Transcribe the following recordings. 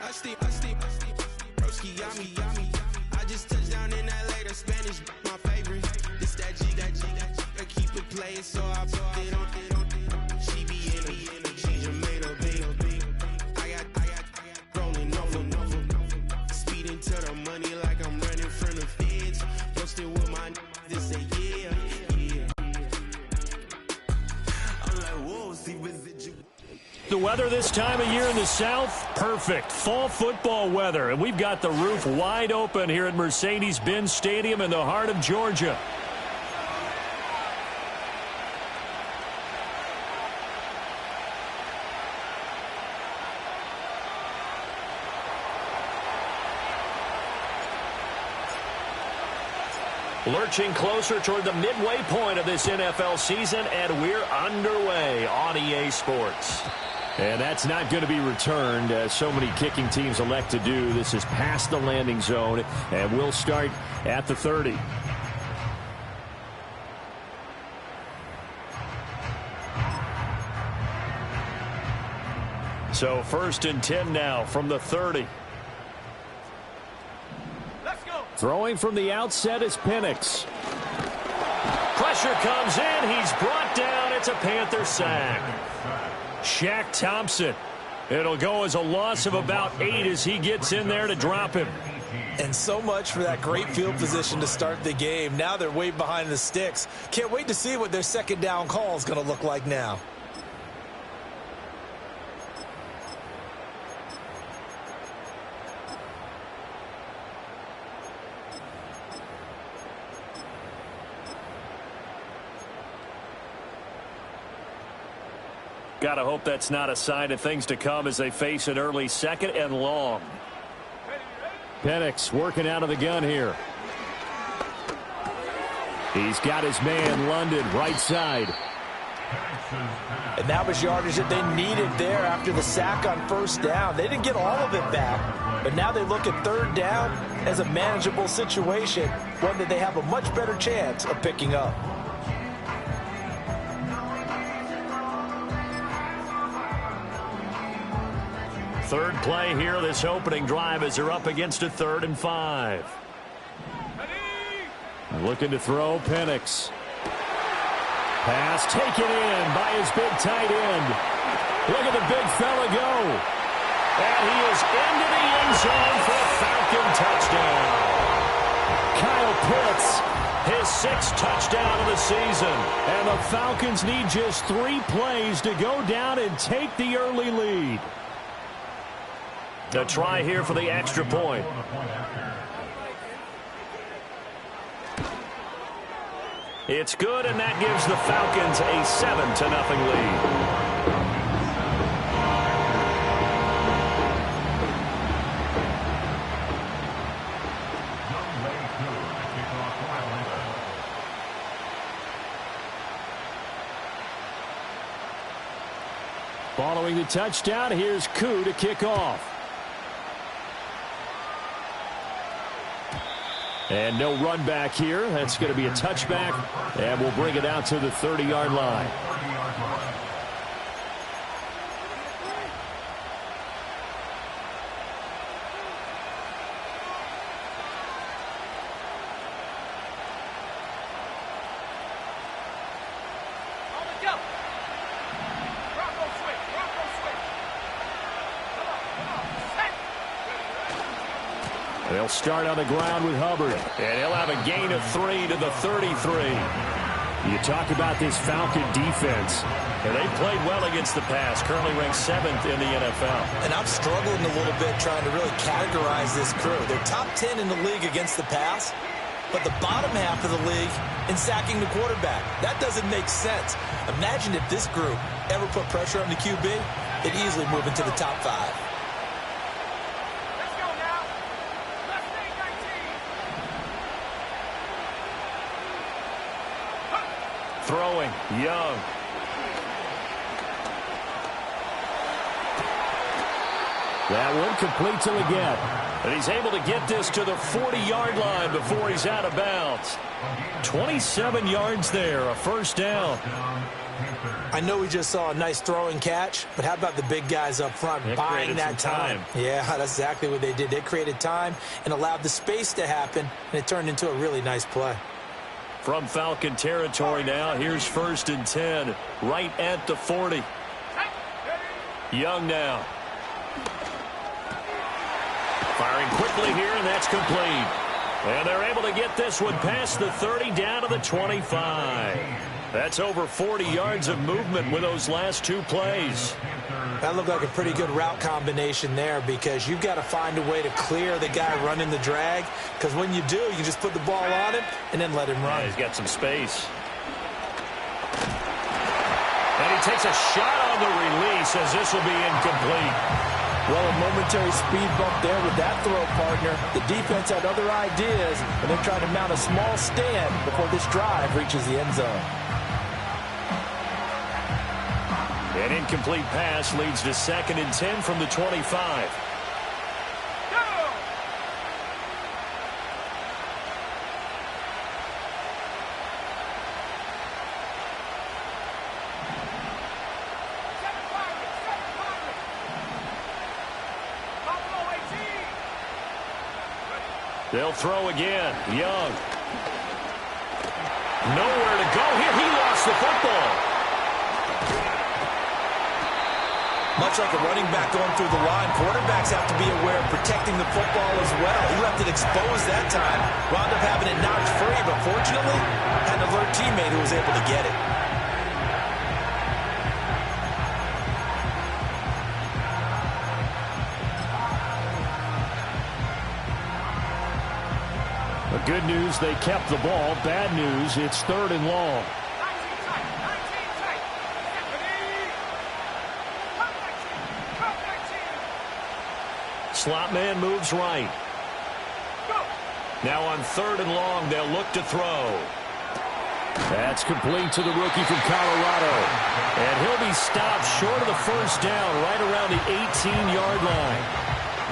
Broski, yummy. I just touched down in LA, the Spanish, my favorite. This that G. I keep it playing, so I put it on. She be in a, she just made a big. I got rolling over. Speeding to the money like I'm running from the feds. Posted with my this say yeah. I'm like, whoa, see residual. The weather this time of year in the South, perfect. Fall football weather. And we've got the roof wide open here at Mercedes-Benz Stadium in the heart of Georgia. Lurching closer toward the midway point of this NFL season, and we're underway on EA Sports. And that's not going to be returned, as so many kicking teams elect to do. This is past the landing zone, and we'll start at the 30. So 1st and 10 now from the 30. Let's go. Throwing from the outset is Penix. Pressure comes in. He's brought down. It's a Panther sack. Shaq Thompson. It'll go as a loss of about 8 as he gets in there to drop him. And so much for that great field position to start the game. Now they're way behind the sticks. Can't wait to see what their second down call is going to look like now. Got to hope that's not a sign of things to come as they face an early 2nd and long. Penix working out of the gun here. He's got his man London right side. And that was yardage that they needed there after the sack on 1st down. They didn't get all of it back, but now they look at 3rd down as a manageable situation, one that they have a much better chance of picking up. Third play here, this opening drive, as they're up against a 3rd and 5. Looking to throw, Penix. Pass taken in by his big tight end. Look at the big fella go. And he is into the end zone for a Falcon touchdown. Kyle Pitts, his 6th touchdown of the season. And the Falcons need just 3 plays to go down and take the early lead. A try here for the extra point. It's good, and that gives the Falcons a 7-0 lead. Following the touchdown, here's Koo to kick off. And no run back here. That's going to be a touchback, and we'll bring it out to the 30-yard line. They'll start on the ground with Hubbard, and he'll have a gain of 3 to the 33. You talk about this Falcon defense, and they've played well against the pass, currently ranked 7th in the NFL. And I'm struggling a little bit trying to really categorize this crew. They're top 10 in the league against the pass, but the bottom half of the league in sacking the quarterback. That doesn't make sense. Imagine if this group ever put pressure on the QB, they'd easily move into the top 5. Throwing, Young. That one complete to Leggett. And he's able to get this to the 40-yard line before he's out of bounds. 27 yards there, a first down. I know we just saw a nice throwing catch, but how about the big guys up front buying that time? Yeah, that's exactly what they did. They created time and allowed the space to happen, and it turned into a really nice play. From Falcon territory now, here's 1st and 10, right at the 40. Young now. Firing quickly here, and that's complete. And they're able to get this one past the 30 down to the 25. That's over 40 yards of movement with those last 2 plays. That looked like a pretty good route combination there because you've got to find a way to clear the guy running the drag, because when you do, you can just put the ball on him and then let him run. Yeah, he's got some space. And he takes a shot on the release as this will be incomplete. Well, a momentary speed bump there with that throw, partner. The defense had other ideas, and they're trying to mount a small stand before this drive reaches the end zone. An incomplete pass leads to 2nd and 10 from the 25. They'll throw again. Young. Nowhere to go here. He lost the football. Much like a running back going through the line, quarterbacks have to be aware of protecting the football as well. He left it exposed that time, wound up having it knocked free, but fortunately, had an alert teammate who was able to get it. The good news, they kept the ball. Bad news, it's 3rd and long. Slot man moves right. Now on 3rd and long, they'll look to throw. That's complete to the rookie from Colorado. And he'll be stopped short of the first down right around the 18-yard line.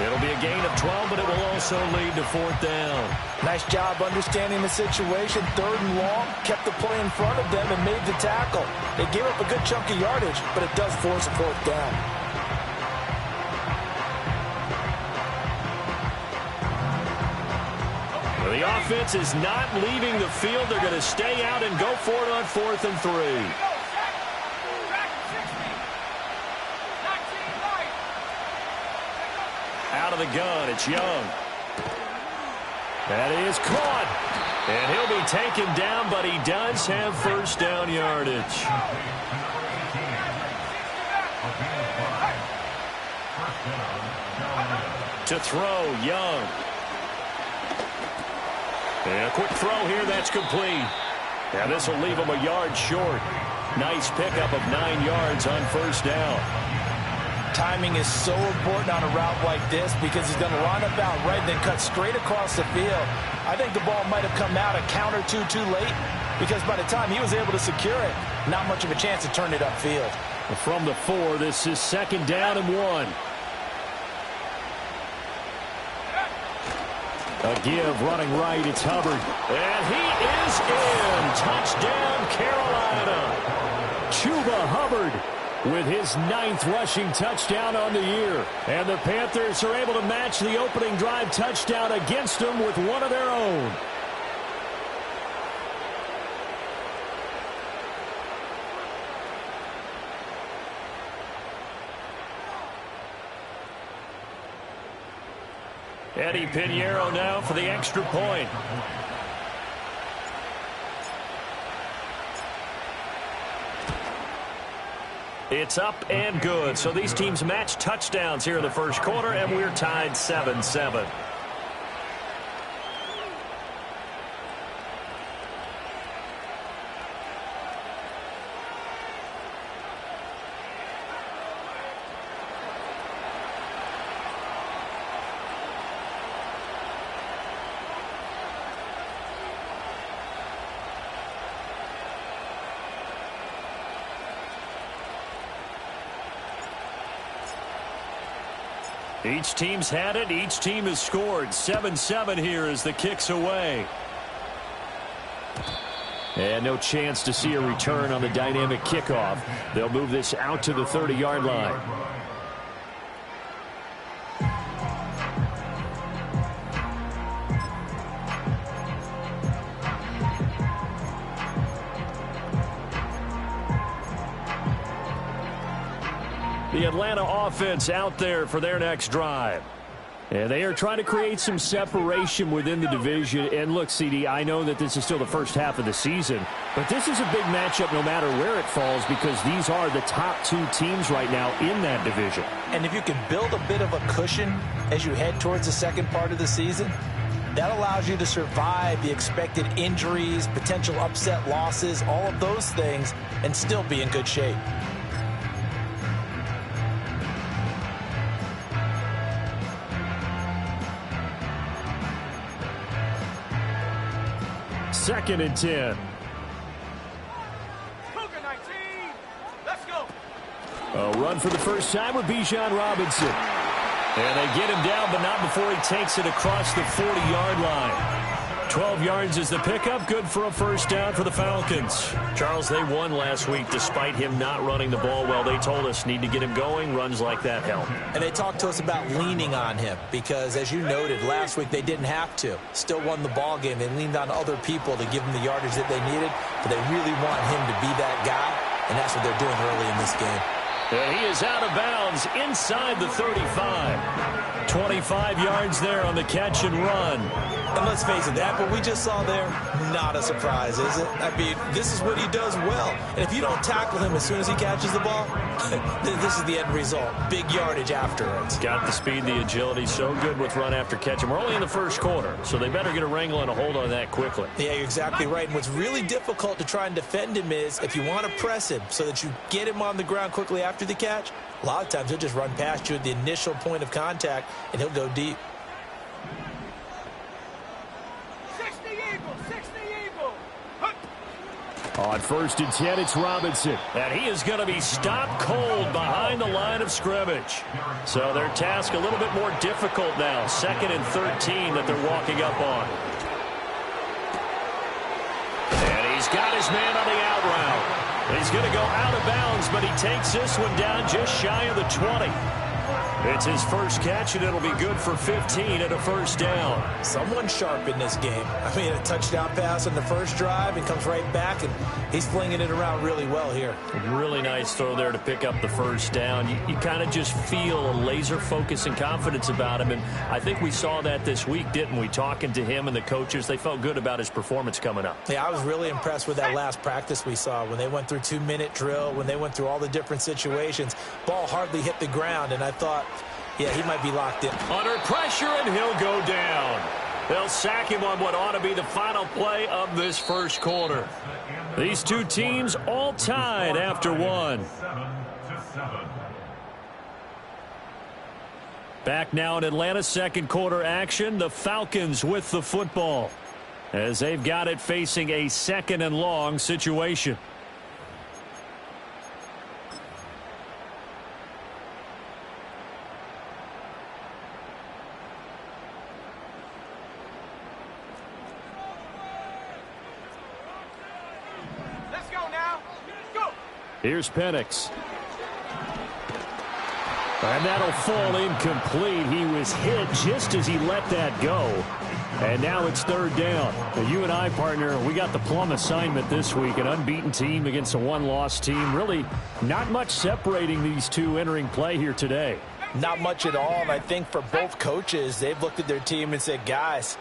It'll be a gain of 12, but it will also lead to 4th down. Nice job understanding the situation. 3rd and long, kept the play in front of them and made the tackle. They gave up a good chunk of yardage, but it does force a 4th down. The offense is not leaving the field. They're going to stay out and go for it on 4th and 3. Out of the gun, it's Young. That is caught. And he'll be taken down, but he does have first down yardage. To throw, Young. And a quick throw here, that's complete. And this will leave him a yard short. Nice pickup of 9 yards on first down. Timing is so important on a route like this because he's going to line up out right and then cut straight across the field. I think the ball might have come out a count or two too late because by the time he was able to secure it, not much of a chance to turn it upfield. From the 4, this is 2nd down and 1. A give running right, it's Hubbard. And he is in. Touchdown, Carolina. Chuba Hubbard with his 9th rushing touchdown on the year. And the Panthers are able to match the opening drive touchdown against them with one of their own. Eddie Pinheiro now for the extra point. It's up and good. So these teams match touchdowns here in the first quarter, and we're tied 7-7. Each team's had it. Each team has scored. 7-7 here as the kick's away. And no chance to see a return on the dynamic kickoff. They'll move this out to the 30-yard line. The Atlanta offense out there for their next drive. And they are trying to create some separation within the division. And look, CD, I know that this is still the first half of the season, but this is a big matchup no matter where it falls because these are the top two teams right now in that division. And if you can build a bit of a cushion as you head towards the second part of the season, that allows you to survive the expected injuries, potential upset losses, all of those things, and still be in good shape. Second and 10. Let's go. A run for the first time with Bijan Robinson. And they get him down, but not before he takes it across the 40-yard line. 12 yards is the pickup. Good for a first down for the Falcons. Charles, they won last week despite him not running the ball well. They told us need to get him going. Runs like that help. And they talked to us about leaning on him because, as you noted, last week they didn't have to. Still won the ball game. They leaned on other people to give them the yardage that they needed, but they really want him to be that guy, and that's what they're doing early in this game. And he is out of bounds inside the 35. 25 yards there on the catch and run. And let's face it, that what we just saw there, not a surprise, is it? I mean, this is what he does well. And if you don't tackle him as soon as he catches the ball, this is the end result. Big yardage afterwards. Got the speed, the agility, so good with run after catch. And we're only in the first quarter, so they better get a wrangle and a hold on that quickly. Yeah, you're exactly right. And what's really difficult to try and defend him is if you want to press him so that you get him on the ground quickly after the catch, a lot of times he'll just run past you at the initial point of contact, and he'll go deep. 60 Eagle. On first and 10, it's Robinson. And he is going to be stopped cold behind the line of scrimmage. So their task a little bit more difficult now. 2nd and 13 that they're walking up on. And he's got his man on the out route. He's going to go out of bounds, but he takes this one down just shy of the 20. It's his first catch, and it'll be good for 15 and a first down. Someone sharp in this game. I mean, a touchdown pass on the first drive and comes right back, and he's flinging it around really well here. Really nice throw there to pick up the first down. You kind of just feel a laser focus and confidence about him, and I think we saw that this week, didn't we? Talking to him and the coaches, they felt good about his performance coming up. Yeah, I was really impressed with that last practice we saw when they went through 2-minute drill, when they went through all the different situations. Ball hardly hit the ground, and I thought, yeah, he might be locked in. Under pressure, and he'll go down. They'll sack him on what ought to be the final play of this first quarter. These two teams all tied after one. Back now in Atlanta, second quarter action. The Falcons with the football as they've got it facing a 2nd and long situation. Here's Penix. And that'll fall incomplete. He was hit just as he let that go. And now it's 3rd down. Now, you and I, partner, we got the plum assignment this week. An unbeaten team against a one-loss team. Really not much separating these two entering play here today. Not much at all. And I think for both coaches, they've looked at their team and said, guys,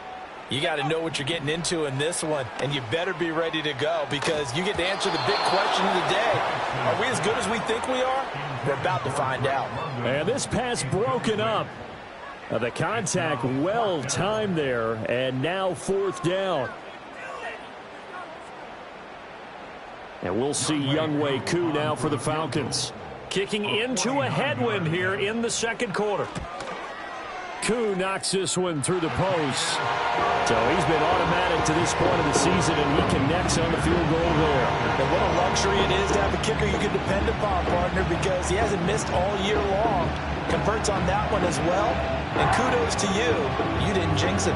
you got to know what you're getting into in this one, and you better be ready to go because you get to answer the big question of the day. Are we as good as we think we are? We're about to find out. And this pass broken up. The contact well timed there, and now 4th down. And we'll see Younghoe Koo now for the Falcons. Kicking into a headwind here in the second quarter. Koo knocks this one through the post. So he's been automatic to this point of the season, and he connects on the field goal there. And what a luxury it is to have a kicker you can depend upon, partner, because he hasn't missed all year long. converts on that one as well. And kudos to you. You didn't jinx it.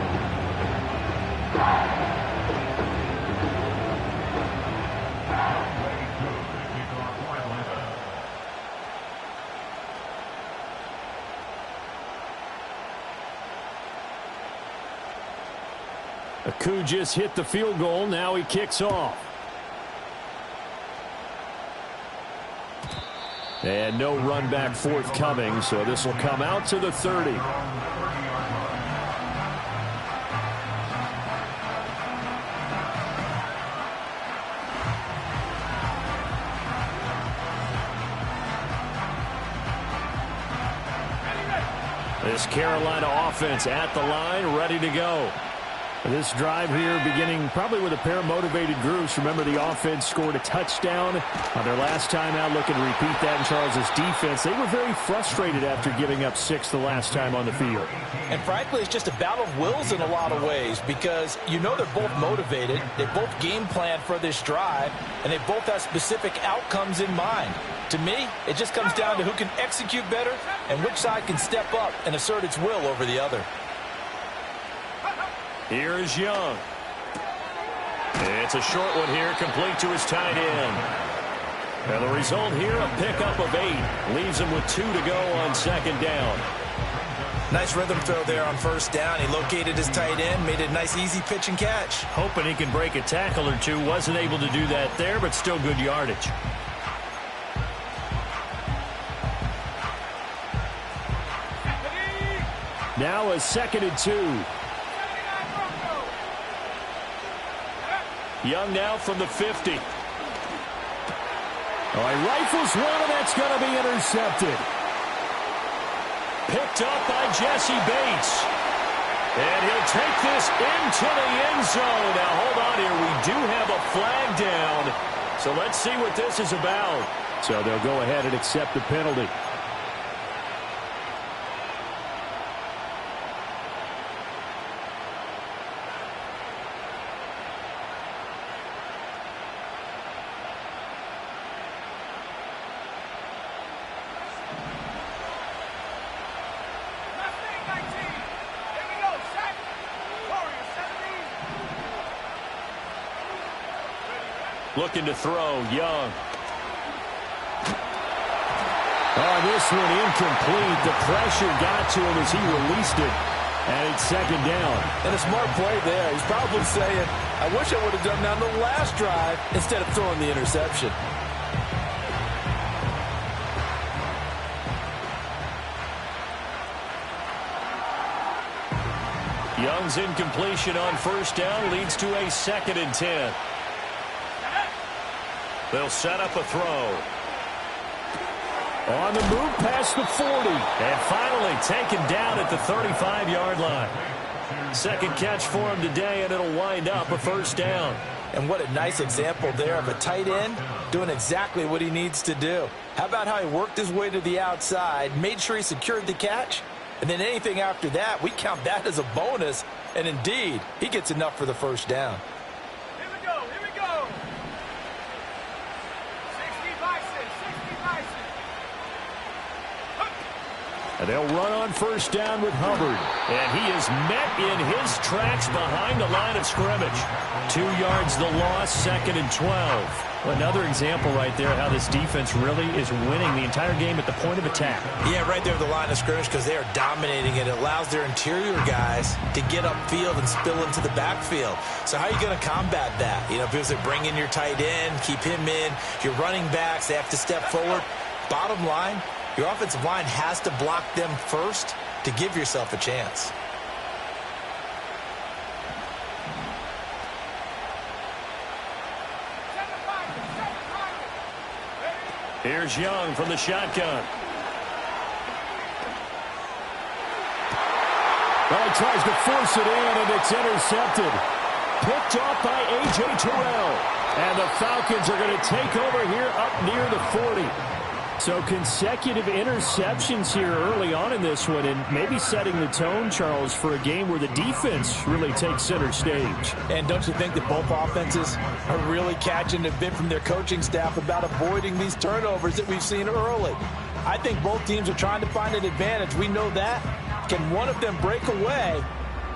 Aku just hit the field goal. Now he kicks off. And no run back forthcoming, so this will come out to the 30. This Carolina offense at the line, ready to go. This drive here beginning probably with a pair of motivated groups. Remember, the offense scored a touchdown on their last time out. Looking to repeat that in Charles's defense. They were very frustrated after giving up 6 the last time on the field. And frankly, it's just a battle of wills in a lot of ways because you know they're both motivated. They both game plan for this drive, and they both have specific outcomes in mind. To me, it just comes down to who can execute better and which side can step up and assert its will over the other. Here is Young. It's a short one here, complete to his tight end. And the result here, a pickup of 8. Leaves him with 2 to go on second down. Nice rhythm throw there on first down. He located his tight end, made a nice easy pitch and catch. Hoping he can break a tackle or two. Wasn't able to do that there, but still good yardage. Now a 2nd and 2. Young now from the 50. All right, rifles one, and that's going to be intercepted. Picked up by Jesse Bates. And he'll take this into the end zone. Now, hold on here. We do have a flag down. So let's see what this is about. So they'll go ahead and accept the penalty. Looking to throw, Young. Oh, this one incomplete. The pressure got to him as he released it. And it's 2nd down. And a smart play there. He's probably saying, I wish I would have done that on the last drive instead of throwing the interception. Young's incompletion on first down leads to a 2nd and 10. They'll set up a throw. On the move past the 40. And finally taken down at the 35-yard line. Second catch for him today, and it'll wind up a first down. And what a nice example there of a tight end doing exactly what he needs to do. How about how he worked his way to the outside, made sure he secured the catch, and then anything after that, we count that as a bonus. And indeed, he gets enough for the first down. Here we go, here we go. 60 Bison, 60 Bison. And they'll run on first down with Hubbard. And he is met in his tracks behind the line of scrimmage. 2 yards the loss, 2nd and 12. Well, another example right there how this defense really is winning the entire game at the point of attack. Yeah, right there at the line of scrimmage because they are dominating it. It allows their interior guys to get upfield and spill into the backfield. So how are you going to combat that? You know, because they bring in your tight end, keep him in. Your running backs, they have to step forward. Bottom line, your offensive line has to block them first to give yourself a chance. Here's Young from the shotgun. Well, he tries to force it in, and it's intercepted. Picked off by A.J. Terrell. And the Falcons are going to take over here up near the 40. So consecutive interceptions here early on in this one, and maybe setting the tone, Charles, for a game where the defense really takes center stage. And don't you think that both offenses are really catching a bit from their coaching staff about avoiding these turnovers that we've seen early? I think both teams are trying to find an advantage. We know that. Can one of them break away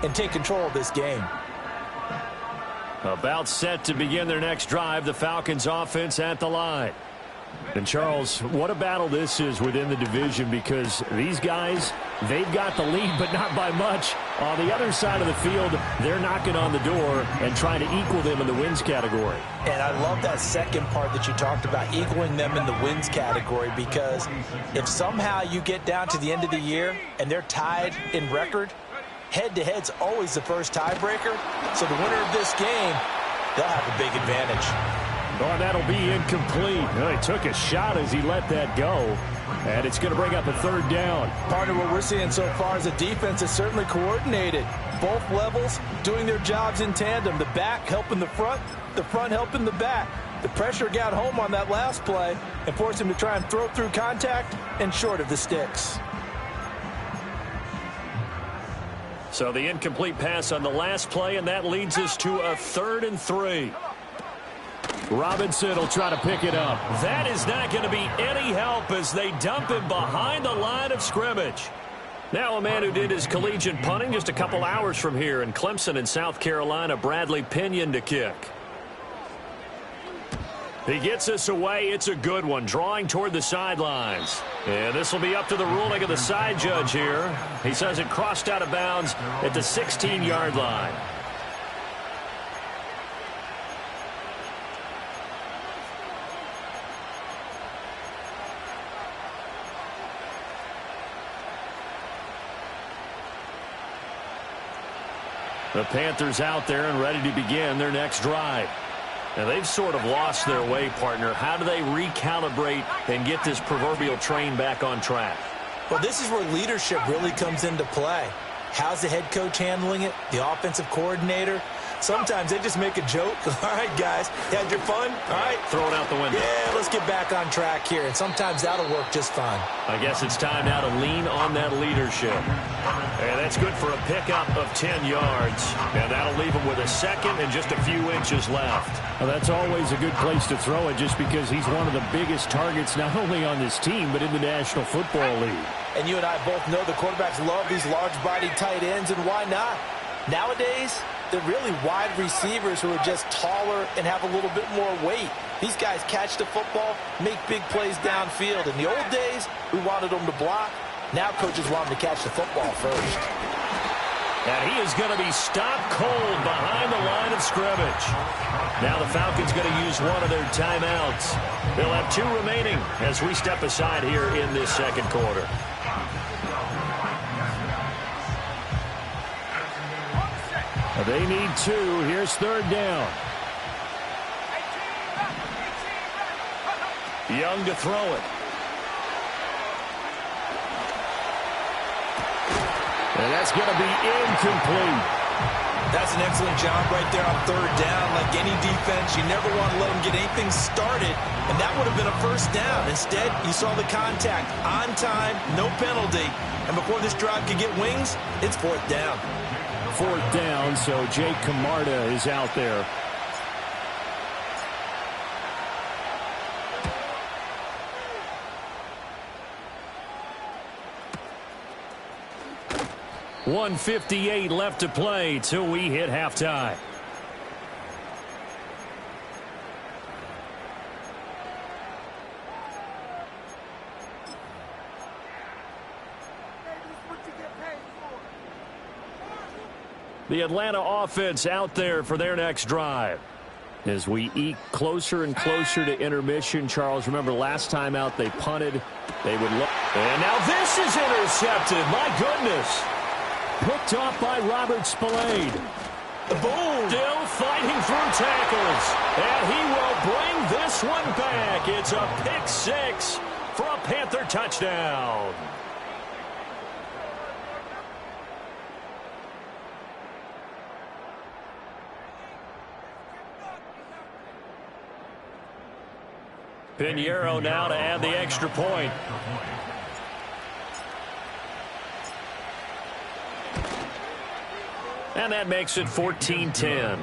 and take control of this game? About set to begin their next drive, the Falcons offense at the line. And Charles, what a battle this is within the division, because these guys, they've got the lead, but not by much. On the other side of the field, they're knocking on the door and trying to equal them in the wins category. And I love that second part that you talked about, equaling them in the wins category, because if somehow you get down to the end of the year and they're tied in record, head-to-head's always the first tiebreaker. So the winner of this game, they'll have a big advantage. Oh, that'll be incomplete. Oh, he took a shot as he let that go. And it's going to bring up a third down. Partner, what we're seeing so far is a defense that's certainly coordinated. Both levels doing their jobs in tandem. The back helping the front helping the back. The pressure got home on that last play and forced him to try and throw through contact and short of the sticks. So the incomplete pass on the last play, and that leads us to a 3rd and 3. Robinson will try to pick it up. That is not going to be any help as they dump him behind the line of scrimmage. Now a man who did his collegiate punting just a couple hours from here in Clemson in South Carolina, Bradley Pinion to kick. He gets us away. It's a good one, drawing toward the sidelines. And this will be up to the ruling of the side judge here. He says it crossed out of bounds at the 16-yard line. The Panthers out there and ready to begin their next drive. Now, they've sort of lost their way, partner. How do they recalibrate and get this proverbial train back on track? Well, this is where leadership really comes into play. How's the head coach handling it? The offensive coordinator? Sometimes they just make a joke. All right, guys, you had your fun? All right. Throw it out the window. Yeah, let's get back on track here. And sometimes that'll work just fine. I guess it's time now to lean on that leadership. And that's good for a pickup of 10 yards. And that'll leave him with a second and just a few inches left. Well, that's always a good place to throw it, just because he's one of the biggest targets not only on this team but in the National Football League. And you and I both know the quarterbacks love these large-bodied tight ends, and why not? Nowadays, they're really wide receivers who are just taller and have a little bit more weight. These guys catch the football, make big plays downfield. In the old days, we wanted them to block. Now coaches want them to catch the football first. And he is going to be stopped cold behind the line of scrimmage. Now the Falcons going to use one of their timeouts. They'll have 2 remaining as we step aside here in this second quarter. They need 2. Here's 3rd down. Young to throw it. And that's going to be incomplete. That's an excellent job right there on 3rd down. Like any defense, you never want to let them get anything started, and that would have been a 1st down. Instead, you saw the contact on time, no penalty, and before this drive could get wings, it's 4th down. 4th down, so Jake Camarda is out there. .158 left to play till we hit halftime. The Atlanta offense out there for their next drive. As we eke closer and closer to intermission, Charles, remember last time out they punted. They would look. And now this is intercepted. My goodness. Picked off by Robert Spillane. Boom. Still fighting through tackles. And he will bring this one back. It's a pick 6 for a Panther touchdown. Pinheiro now to add the extra point. And that makes it 14-10. Makes the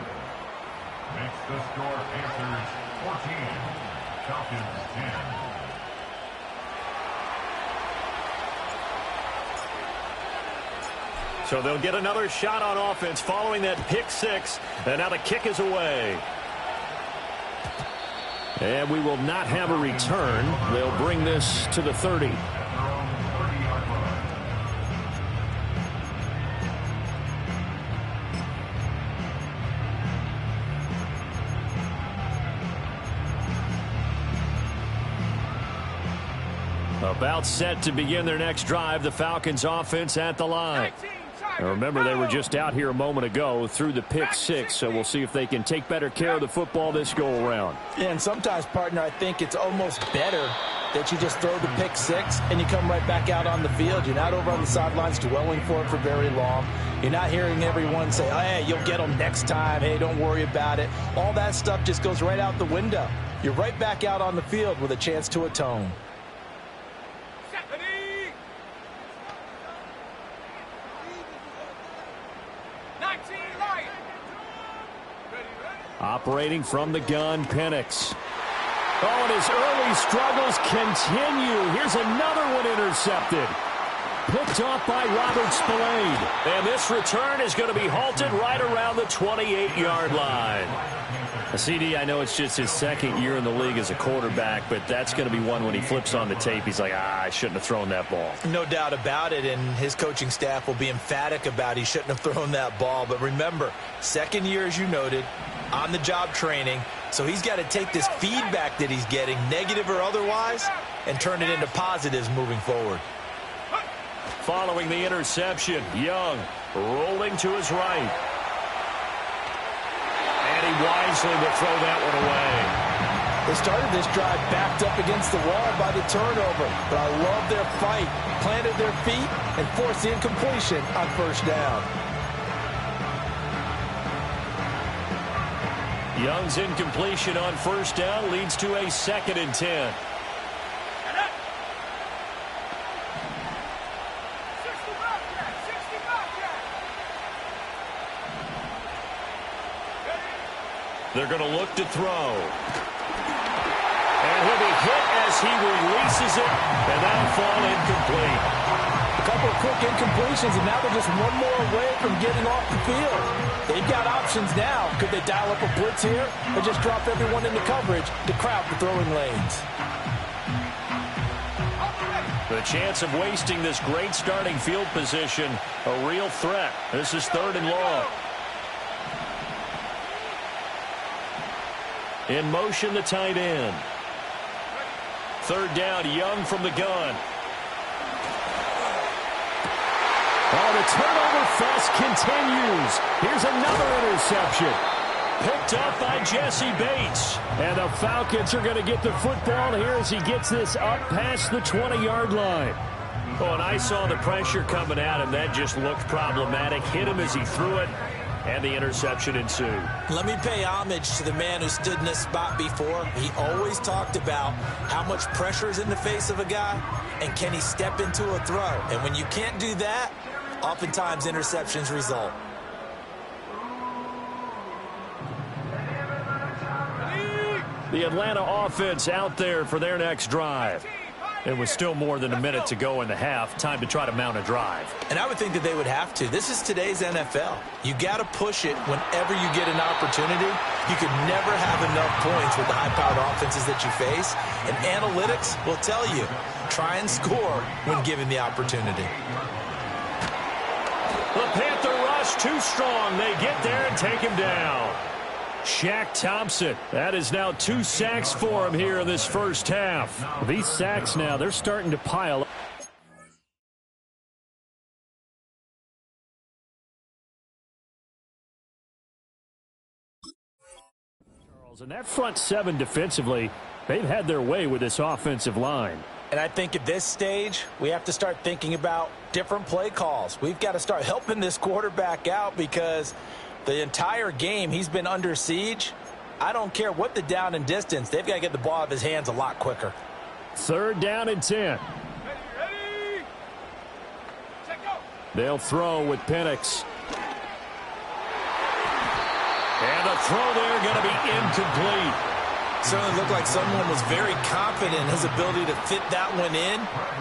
score Panthers 14, Falcons 10. So they'll get another shot on offense following that pick six. And now the kick is away. And we will not have a return. They'll bring this to the 30. About set to begin their next drive. The Falcons offense at the line. Now remember, they were just out here a moment ago through the pick six, so we'll see if they can take better care of the football this go around. And sometimes, partner, I think it's almost better that you just throw the pick six and you come right back out on the field. You're not over on the sidelines dwelling for it for very long. You're not hearing everyone say, oh, hey, you'll get them next time. Hey, don't worry about it. All that stuff just goes right out the window. You're right back out on the field with a chance to atone. Operating from the gun, Penix. Oh, and his early struggles continue. Here's another one intercepted. Picked off by Robert Spillane. And this return is going to be halted right around the 28-yard line. CD, I know it's just his second year in the league as a quarterback, but that's going to be one when he flips on the tape. He's like, I shouldn't have thrown that ball. No doubt about it, and his coaching staff will be emphatic about he shouldn't have thrown that ball. But remember, second year, as you noted, on-the-job training, so he's got to take this feedback that he's getting, negative or otherwise, and turn it into positives moving forward. Following the interception, Young rolling to his right. And he wisely will throw that one away. They started this drive backed up against the wall by the turnover, but I love their fight, planted their feet, and forced the incompletion on first down. Young's incompletion on first down leads to a 2nd and 10. They're going to look to throw. And he'll be hit as he releases it, and that'll fall incomplete. A couple of quick incompletions, and now they're just one more away from getting off the field. They've got options now. Could they dial up a blitz here or just drop everyone into coverage to crowd the throwing lanes? The chance of wasting this great starting field position, a real threat. This is 3rd and long. In motion, the tight end. 3rd down, Young from the gun. Oh, the turnover fest continues. Here's another interception. Picked up by Jesse Bates. And the Falcons are going to get the football here as he gets this up past the 20-yard line. Oh, and I saw the pressure coming at him. That just looked problematic. Hit him as he threw it. And the interception ensued. Let me pay homage to the man who stood in this spot before. He always talked about how much pressure is in the face of a guy and can he step into a throw. And when you can't do that, oftentimes interceptions result. The Atlanta offense out there for their next drive. It was still more than a minute to go in the half. Time to try to mount a drive. And I would think that they would have to. This is today's NFL. You got to push it whenever you get an opportunity. You could never have enough points with the high-powered offenses that you face. And analytics will tell you, try and score when given the opportunity. The Panther rush too strong. They get there and take him down. Shaq Thompson. That is now 2 sacks for him here in this first half. These sacks now, they're starting to pile up. And that front 7 defensively, they've had their way with this offensive line. And I think at this stage, we have to start thinking about different play calls. We've got to start helping this quarterback out because the entire game he's been under siege. I don't care what the down and distance. They've got to get the ball out of his hands a lot quicker. 3rd down and 10. Ready. Check go. They'll throw with Penix. And the throw there going to be incomplete. Certainly looked like someone was very confident in his ability to fit that one in.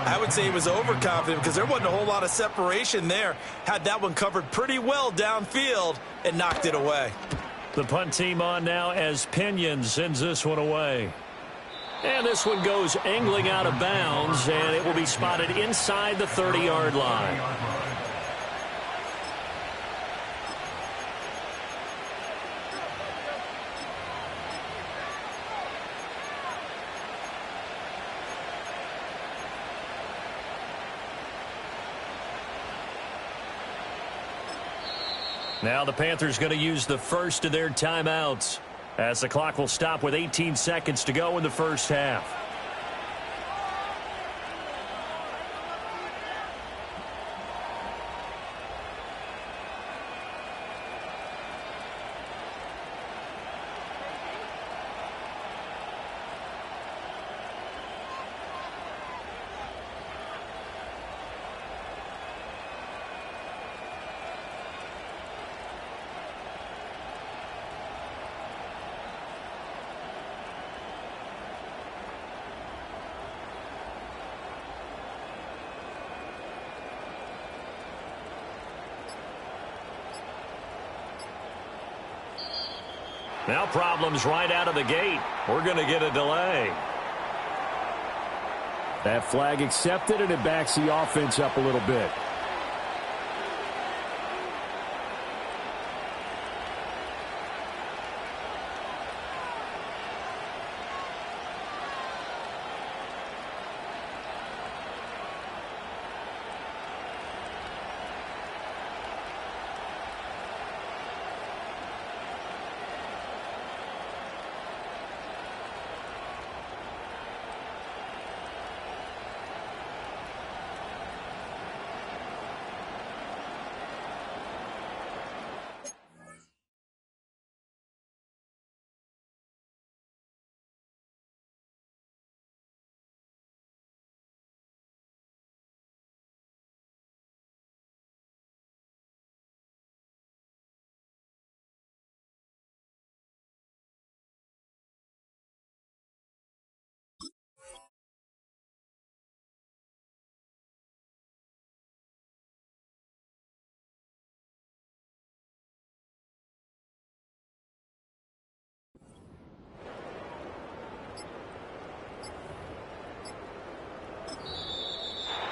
I would say he was overconfident because there wasn't a whole lot of separation there. Had that one covered pretty well downfield and knocked it away. The punt team on now as Pinion sends this one away. And this one goes angling out of bounds, and it will be spotted inside the 30-yard line. Now the Panthers going to use the first of their timeouts, as the clock will stop with 18 seconds to go in the first half. Now problems right out of the gate. We're going to get a delay. That flag accepted, and it backs the offense up a little bit.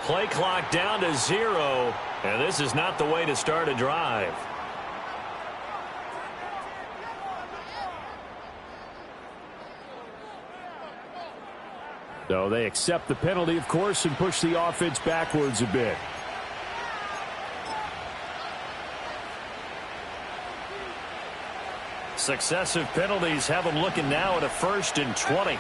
Play clock down to 0, and this is not the way to start a drive. So they accept the penalty, of course, and push the offense backwards a bit. Successive penalties have them looking now at a 1st and 20.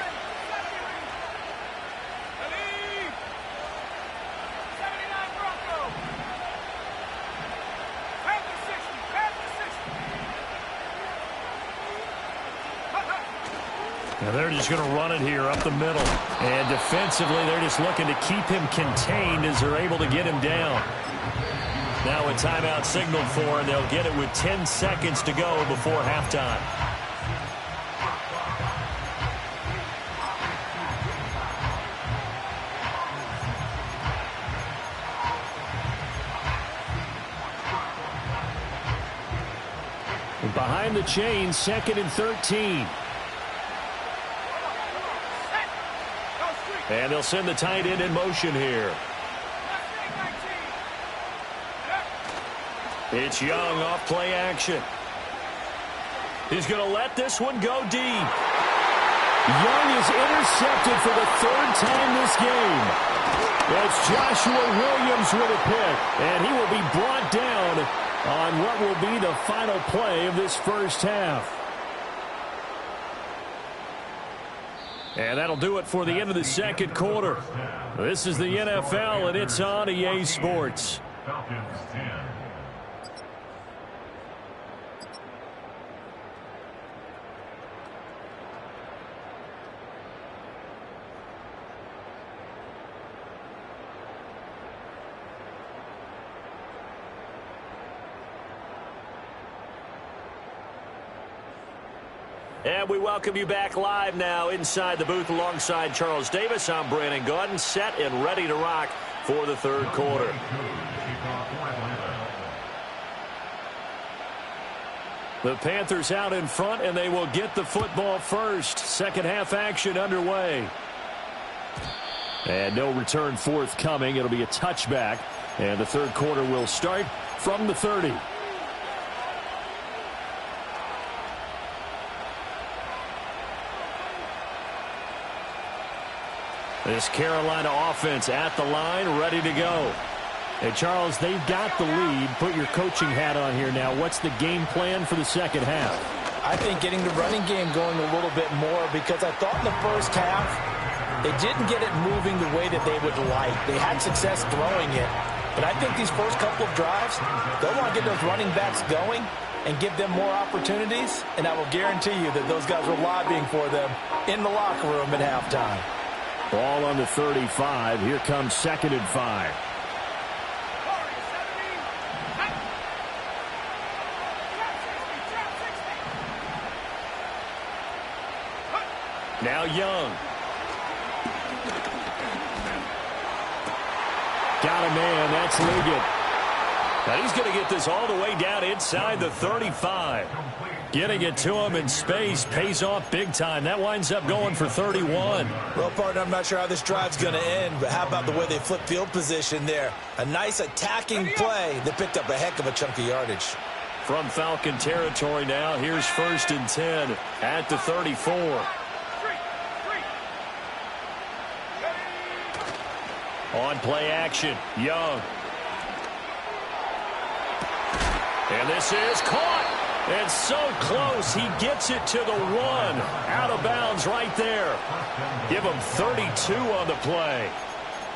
Now they're just going to run it here up the middle. And defensively, they're just looking to keep him contained as they're able to get him down. Now a timeout signaled for, and they'll get it with 10 seconds to go before halftime. And behind the chain, 2nd and 13. And they'll send the tight end in motion here. It's Young off play action. He's going to let this one go deep. Young is intercepted for the 3rd time this game. That's Joshua Williams with a pick, and he will be brought down on what will be the final play of this first half. And that'll do it for the end of the second quarter. This is the NFL, and it's on EA Sports. Falcons 10. And we welcome you back live now inside the booth alongside Charles Davis. I'm Brandon Gaudin, set and ready to rock for the third quarter. The Panthers out in front, and they will get the football first. Second half action underway. And no return forthcoming. It'll be a touchback. And the third quarter will start from the 30. This Carolina offense at the line, ready to go. And, Charles, they've got the lead. Put your coaching hat on here now. What's the game plan for the second half? I think getting the running game going a little bit more, because I thought in the first half they didn't get it moving the way that they would like. They had success throwing it. But I think these first couple of drives, they'll want to get those running backs going and give them more opportunities. And I will guarantee you that those guys were lobbying for them in the locker room at halftime. Ball on the 35. Here comes 2nd and 5. Now Young. Got a man. That's Liggett. Now he's going to get this all the way down inside the 35. Getting it to him in space pays off big time. That winds up going for 31. Well, partner, I'm not sure how this drive's going to end, but how about the way they flip field position there? A nice attacking play that picked up a heck of a chunk of yardage. From Falcon territory now, here's 1st and 10 at the 34. On play action, Young. And this is caught. And so close, he gets it to the 1. Out of bounds right there. Give him 32 on the play.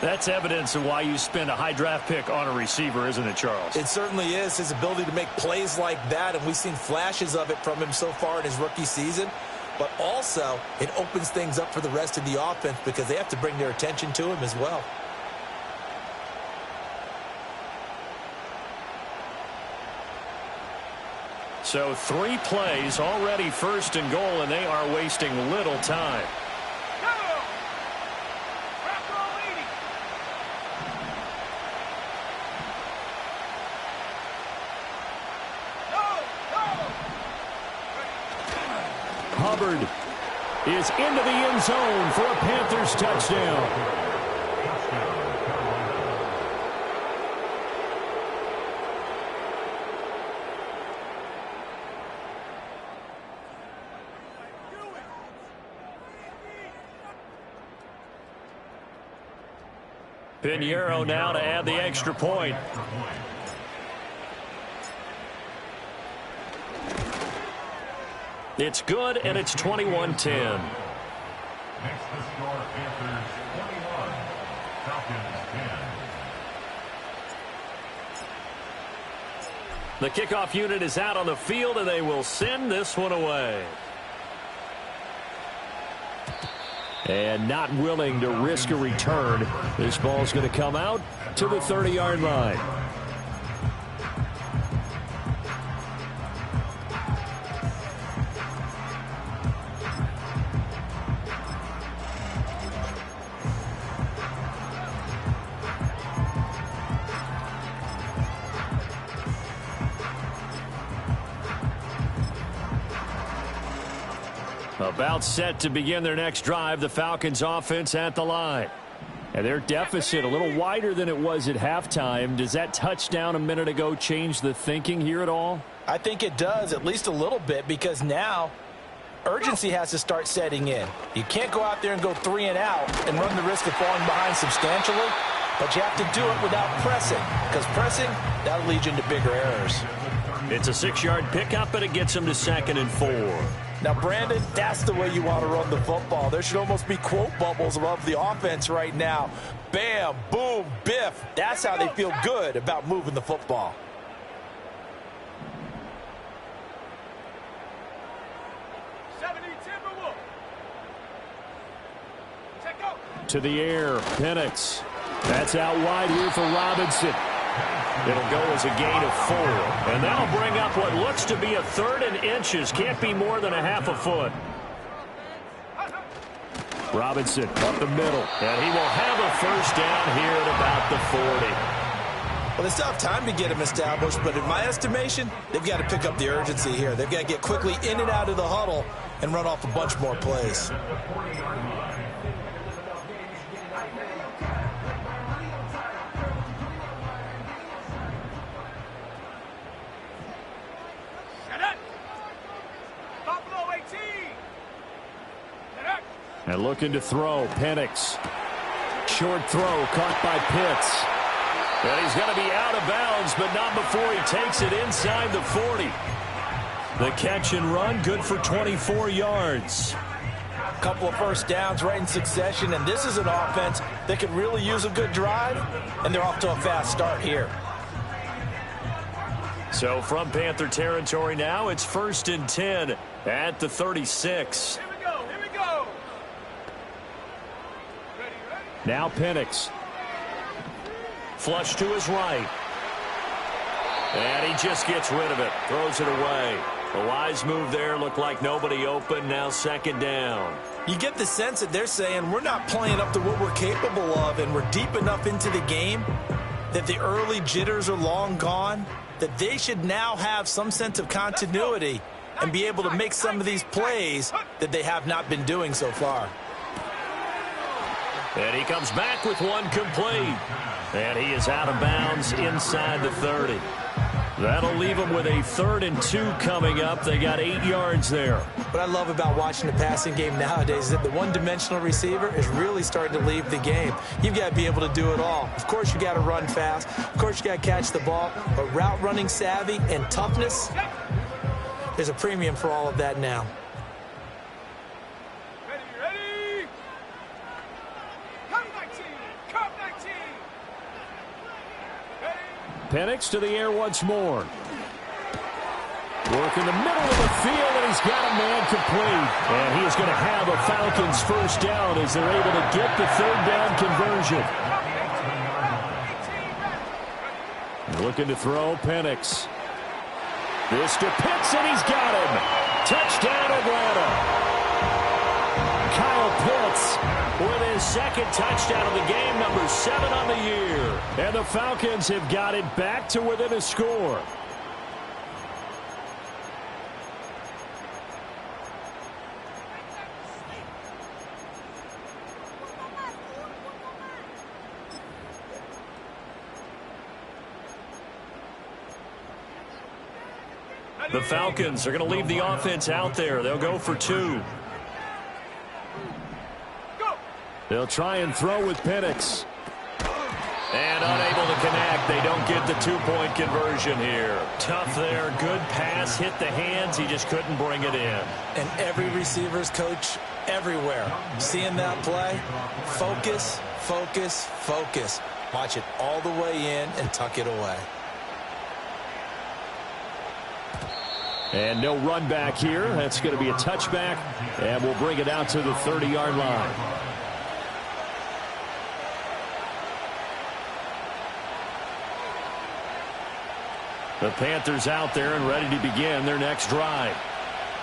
That's evidence of why you spend a high draft pick on a receiver, isn't it, Charles? It certainly is. His ability to make plays like that, and we've seen flashes of it from him so far in his rookie season. But also, it opens things up for the rest of the offense because they have to bring their attention to him as well. So 3 plays, already 1st and goal, and they are wasting little time. Hubbard is into the end zone for a Panthers touchdown. Pinheiro now to add the extra point. It's good, and it's 21-10. Next to score, Panthers 21, Falcons 10. The kickoff unit is out on the field, and they will send this one away. And not willing to risk a return. This ball's going to come out to the 30-yard line. About set to begin their next drive, the Falcons offense at the line. And their deficit a little wider than it was at halftime. Does that touchdown a minute ago change the thinking here at all? I think it does, at least a little bit, because now urgency has to start setting in. You can't go out there and go 3 and out and run the risk of falling behind substantially, but you have to do it without pressing, because pressing, that'll lead you into bigger errors. It's a 6-yard pickup, and it gets them to 2nd and 4. Now, Brandon, that's the way you want to run the football. There should almost be quote bubbles above the offense right now. Bam, boom, biff. That's how they feel good about moving the football. To the air, Penix. That's out wide here for Robinson. It'll go as a gain of 4. And that'll bring up what looks to be a 3rd and inches. Can't be more than a half a foot. Robinson up the middle. And he will have a first down here at about the 40. Well, they still have time to get him established, but in my estimation, they've got to pick up the urgency here. They've got to get quickly in and out of the huddle and run off a bunch more plays. And looking to throw, Penix. Short throw caught by Pitts. And he's going to be out of bounds, but not before he takes it inside the 40. The catch and run, good for 24 yards. A couple of first downs right in succession, and this is an offense that could really use a good drive, and they're off to a fast start here. So from Panther territory now, it's 1st and 10 at the 36. Here we go, here we go. Ready, ready. Now Penix. Flush to his right. And he just gets rid of it. Throws it away. A wise move there. Looked like nobody open. Now 2nd down. You get the sense that they're saying we're not playing up to what we're capable of, and we're deep enough into the game that the early jitters are long gone, that they should now have some sense of continuity and be able to make some of these plays that they have not been doing so far. And he comes back with one complete. And he is out of bounds inside the 30. That'll leave them with a 3rd and 2 coming up. They got 8 yards there. What I love about watching the passing game nowadays is that the one-dimensional receiver is really starting to leave the game. You've got to be able to do it all. Of course, you got to run fast. Of course, you got to catch the ball. But route running savvy and toughness, there's a premium for all of that now. Ready, ready. Come 19, come 19. Penix to the air once more. Work in the middle of the field, and he's got a man complete. And he is going to have a Falcons first down as they're able to get the 3rd down conversion. Looking to throw, Penix. This to Pitts, and he's got him. Touchdown, Atlanta. Kyle Pitts with his 2nd touchdown of the game, number 7 on the year. And the Falcons have got it back to within a score. The Falcons are going to leave the offense out there. They'll go for 2. They'll try and throw with Penix. And unable to connect. They don't get the 2-point conversion here. Tough there. Good pass. Hit the hands. He just couldn't bring it in. And every receiver's coach everywhere, seeing that play, focus, focus, focus. Watch it all the way in and tuck it away. And no run back here. That's going to be a touchback. And we'll bring it out to the 30-yard line. The Panthers out there and ready to begin their next drive.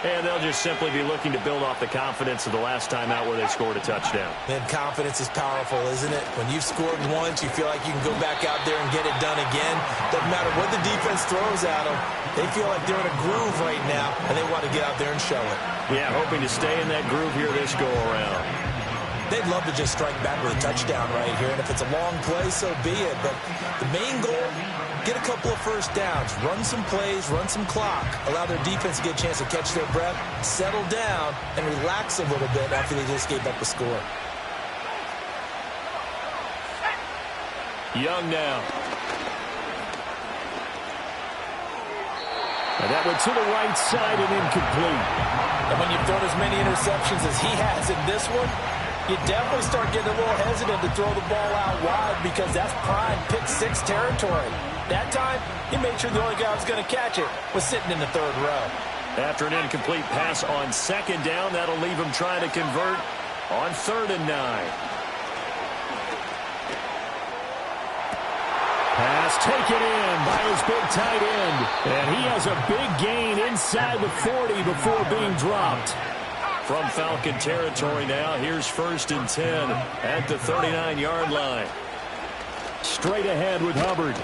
And they'll just simply be looking to build off the confidence of the last time out where they scored a touchdown. Man, confidence is powerful, isn't it? When you've scored once, you feel like you can go back out there and get it done again. Doesn't matter what the defense throws at them. They feel like they're in a groove right now, and they want to get out there and show it. Yeah, hoping to stay in that groove here this go-around. They'd love to just strike back with a touchdown right here, and if it's a long play, so be it. But the main goal, get a couple of first downs, run some plays, run some clock, allow their defense to get a chance to catch their breath, settle down, and relax a little bit after they just gave up a score. Young now. And that went to the right side and incomplete. And when you've thrown as many interceptions as he has in this one, you definitely start getting a little hesitant to throw the ball out wide because that's prime pick 6 territory. That time, he made sure the only guy who was going to catch it was sitting in the 3rd row. After an incomplete pass on 2nd down, that'll leave him trying to convert on 3rd and 9. Pass taken in by his big tight end. And he has a big gain inside the 40 before being dropped. From Falcon territory now, here's 1st and 10 at the 39-yard line. Straight ahead with Hubbard.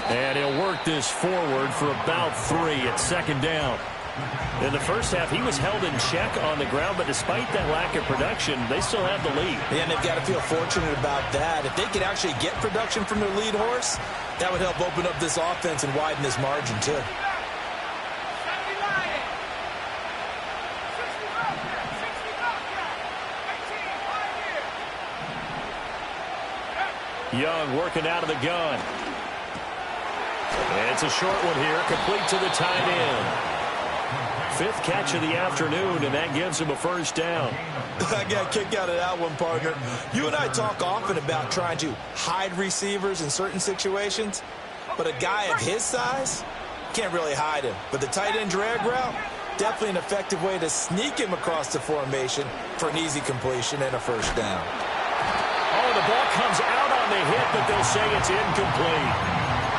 And he'll work this forward for about 3 at 2nd down. In the first half, he was held in check on the ground, but despite that lack of production, they still have the lead. Yeah, and they've got to feel fortunate about that. If they could actually get production from their lead horse, that would help open up this offense and widen this margin, too. Young working out of the gun. And it's a short one here, complete to the tight end. 5th catch of the afternoon, and that gives him a 1st down. I got a kick out of that one, partner. You and I talk often about trying to hide receivers in certain situations, but a guy of his size can't really hide him. But the tight end drag route, definitely an effective way to sneak him across the formation for an easy completion and a 1st down. Oh, the ball comes out on the hit, but they'll say it's incomplete.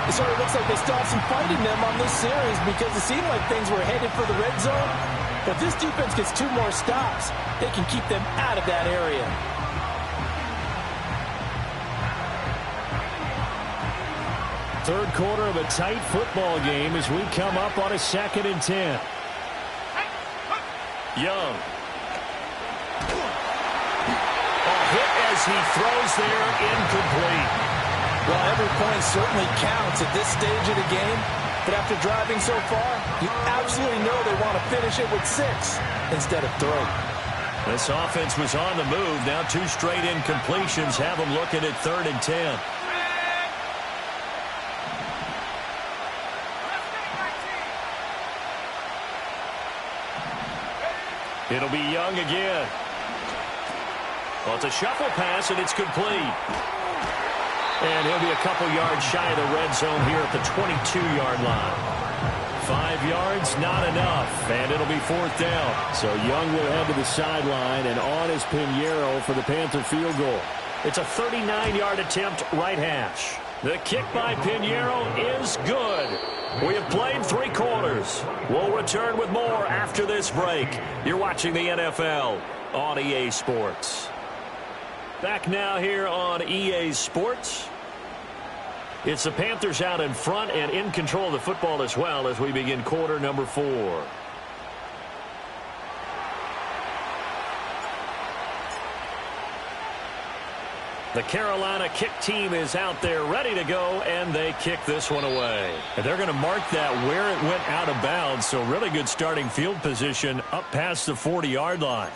It sort of looks like they still have some fight in them on this series because it seemed like things were headed for the red zone. But if this defense gets 2 more stops, they can keep them out of that area. Third quarter of a tight football game as we come up on a 2nd and 10. Young. A hit as he throws there, incomplete. Well, every point certainly counts at this stage of the game. But after driving so far, you absolutely know they want to finish it with 6 instead of 3. This offense was on the move. Now 2 straight incompletions have them looking at 3rd and 10. It'll be Young again. Well, it's a shuffle pass, and it's complete. And he'll be a couple yards shy of the red zone here at the 22-yard line. 5 yards, not enough, and it'll be 4th down. So Young will head to the sideline, and on is Pinheiro for the Panther field goal. It's a 39-yard attempt, right hash. The kick by Pinheiro is good. We have played 3 quarters. We'll return with more after this break. You're watching the NFL on EA Sports. Back now here on EA Sports. It's the Panthers out in front and in control of the football as well as we begin quarter number 4. The Carolina kick team is out there ready to go, and they kick this one away. And they're going to mark that where it went out of bounds, so really good starting field position up past the 40-yard line.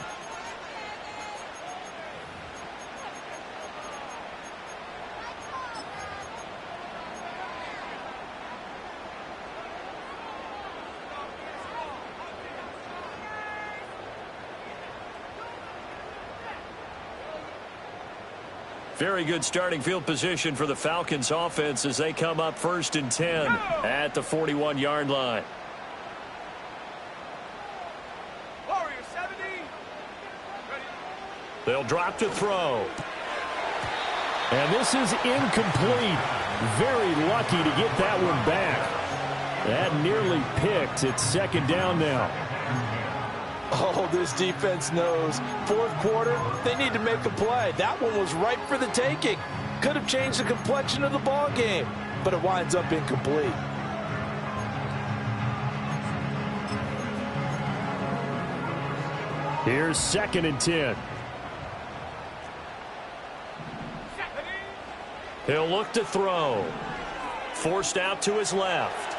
Very good starting field position for the Falcons offense as they come up 1st and 10 at the 41-yard line. Warrior 70. Ready. They'll drop to throw. And this is incomplete. Very lucky to get that one back. That nearly picked. It's 2nd down now. Oh, this defense knows. 4th quarter, they need to make a play. That one was ripe for the taking. Could have changed the complexion of the ball game, but it winds up incomplete. Here's 2nd and 10. He'll look to throw. Forced out to his left.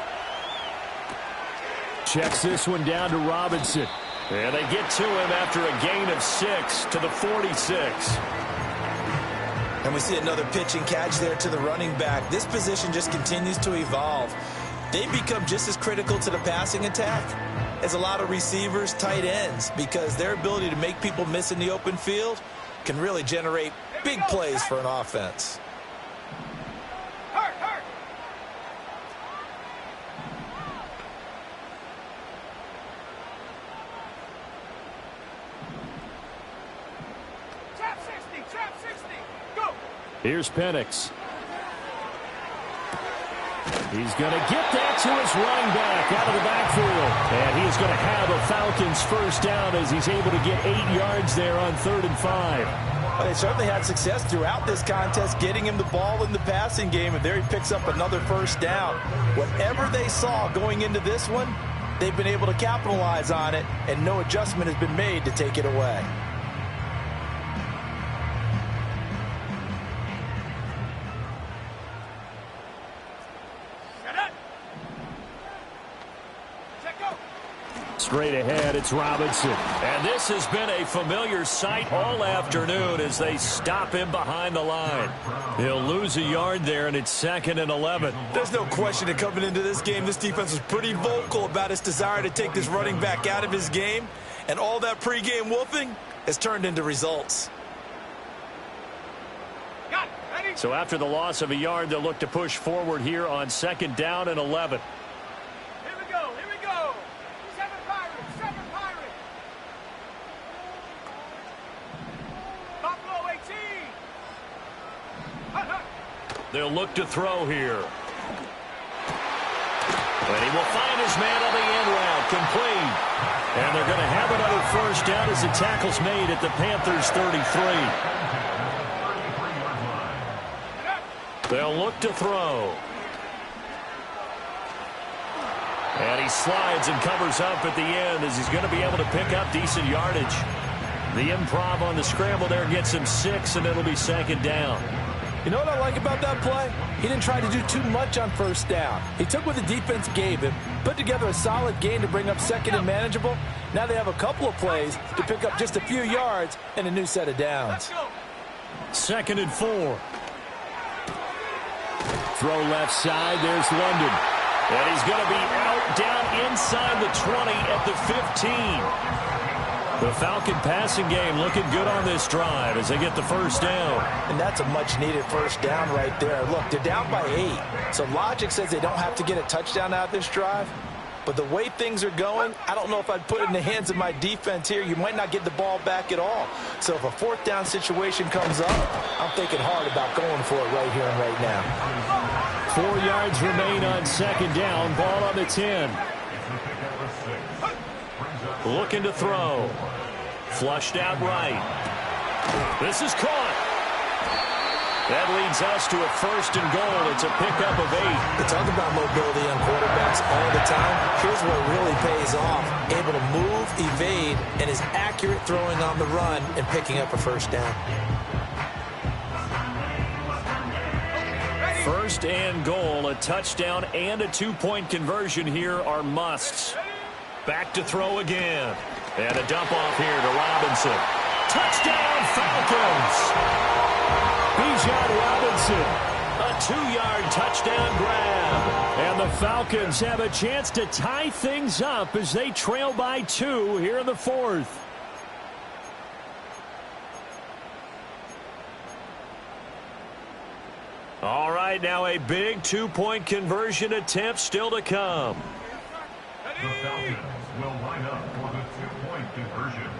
Checks this one down to Robinson. And they get to him after a gain of 6 to the 46. And we see another pitch and catch there to the running back. This position just continues to evolve. They become just as critical to the passing attack as a lot of receivers, tight ends, because their ability to make people miss in the open field can really generate big plays for an offense. Trap 60, go! Here's Penix. He's going to get that to his running back out of the backfield. And he is going to have a Falcons first down as he's able to get 8 yards there on 3rd and 5. Well, they certainly had success throughout this contest getting him the ball in the passing game, and there he picks up another first down. Whatever they saw going into this one, they've been able to capitalize on it, and no adjustment has been made to take it away. Straight ahead, it's Robinson. And this has been a familiar sight all afternoon as they stop him behind the line. He'll lose a yard there, and it's 2nd and 11. There's no question that coming into this game, this defense was pretty vocal about its desire to take this running back out of his game. And all that pregame wolfing has turned into results. So after the loss of a yard, they'll look to push forward here on 2nd down and 11. They'll look to throw here. And he will find his man on the end route, complete. And they're going to have another first down as the tackle's made at the Panthers' 33. They'll look to throw. And he slides and covers up at the end as he's going to be able to pick up decent yardage. The improv on the scramble there gets him 6, and it'll be 2nd down. You know what I like about that play? He didn't try to do too much on first down. He took what the defense gave him, put together a solid gain to bring up 2nd and manageable. Now they have a couple of plays to pick up just a few yards and a new set of downs. 2nd and 4. Throw left side. There's London. And he's going to be out down inside the 20 at the 15. The Falcon passing game looking good on this drive as they get the first down. And that's a much-needed first down right there. Look, they're down by 8. So logic says they don't have to get a touchdown out of this drive. But the way things are going, I don't know if I'd put it in the hands of my defense here. You might not get the ball back at all. So if a 4th down situation comes up, I'm thinking hard about going for it right here and right now. 4 yards remain on 2nd down. Ball on the 10. Looking to throw. Flushed out right. This is caught. That leads us to a 1st and goal. It's a pickup of 8. They talk about mobility on quarterbacks all the time. Here's what really pays off. Able to move, evade, and is accurate throwing on the run and picking up a first down. 1st and goal. A touchdown and a 2-point conversion here are musts. Back to throw again. And a dump off here to Robinson. Touchdown, Falcons! Bijan Robinson, a 2-yard touchdown grab. And the Falcons have a chance to tie things up as they trail by 2 here in the 4th. All right, now a big 2-point conversion attempt still to come. The Falcons will line up for the 2-point conversion.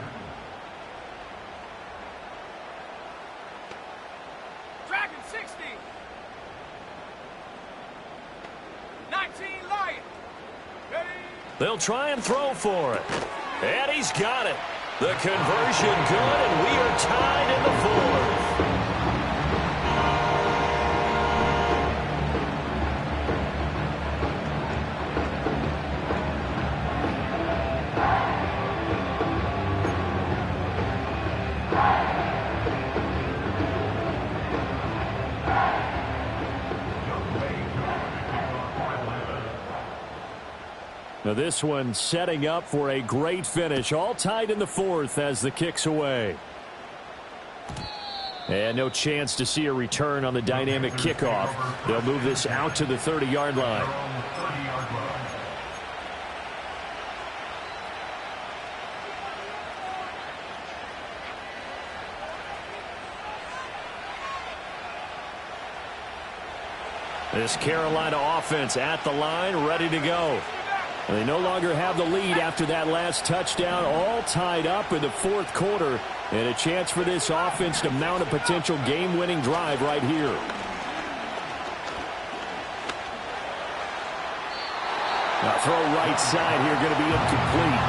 Dragon 60. 19 Lion. Ready. They'll try and throw for it. And he's got it. The conversion good, and we are tied in the 4th. Now this one setting up for a great finish. All tied in the 4th as the kick's away. And no chance to see a return on the dynamic kickoff. They'll move this out to the 30-yard line. This Carolina offense at the line, ready to go. And they no longer have the lead after that last touchdown, all tied up in the 4th quarter. And a chance for this offense to mount a potential game-winning drive right here. Throw right side here, going to be incomplete.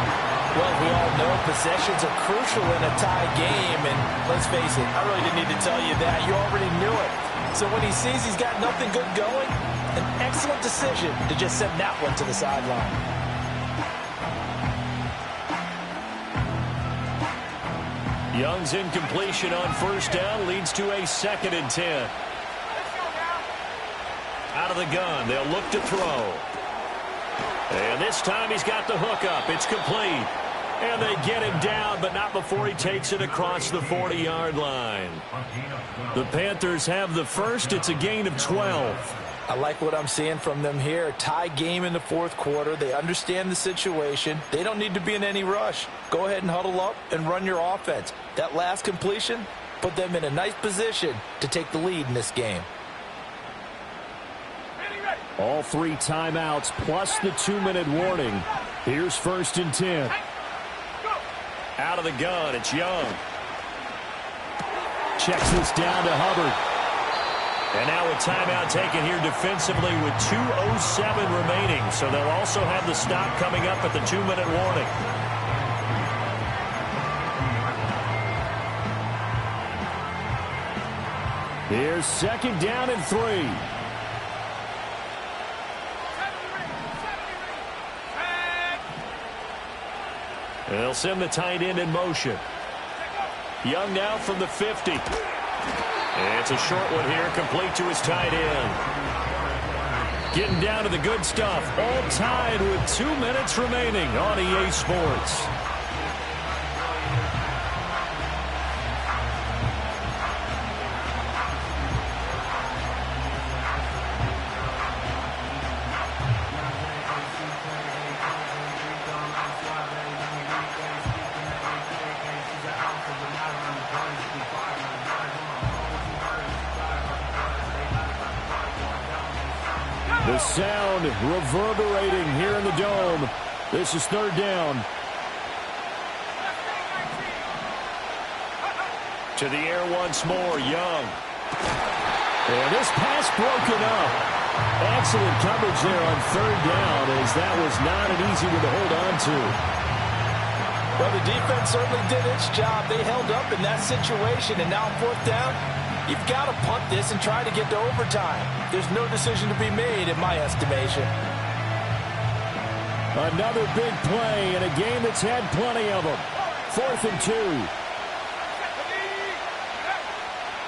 Well, we all know possessions are crucial in a tie game, and let's face it, I really didn't need to tell you that. You already knew it. So when he sees he's got nothing good going, an excellent decision to just send that one to the sideline. Young's incompletion on first down leads to a 2nd and 10. Out of the gun, they'll look to throw. And this time he's got the hook up. It's complete. And they get him down, but not before he takes it across the 40-yard line. The Panthers have the first. It's a gain of 12. I like what I'm seeing from them here. Tie game in the 4th quarter. They understand the situation. They don't need to be in any rush. Go ahead and huddle up and run your offense. That last completion put them in a nice position to take the lead in this game. All 3 timeouts plus the 2-minute warning. Here's 1st and 10. Out of the gun, it's Young. Checks this down to Hubbard. And now a timeout taken here defensively with 2:07 remaining. So they'll also have the stop coming up at the 2-minute warning. Here's 2nd down and 3. They'll send the tight end in motion. Young now from the 50. And it's a short one here, complete to his tight end. Getting down to the good stuff. All tied with 2 minutes remaining on EA Sports. The sound reverberating here in the dome. This is 3rd down. To the air once more, Young. And this pass broken up. Excellent coverage there on 3rd down, as that was not an easy one to hold on to. Well, the defense certainly did its job. They held up in that situation, and now 4th down, you've got to punt this and try to get to overtime. There's no decision to be made in my estimation. Another big play in a game that's had plenty of them. 4th and 2.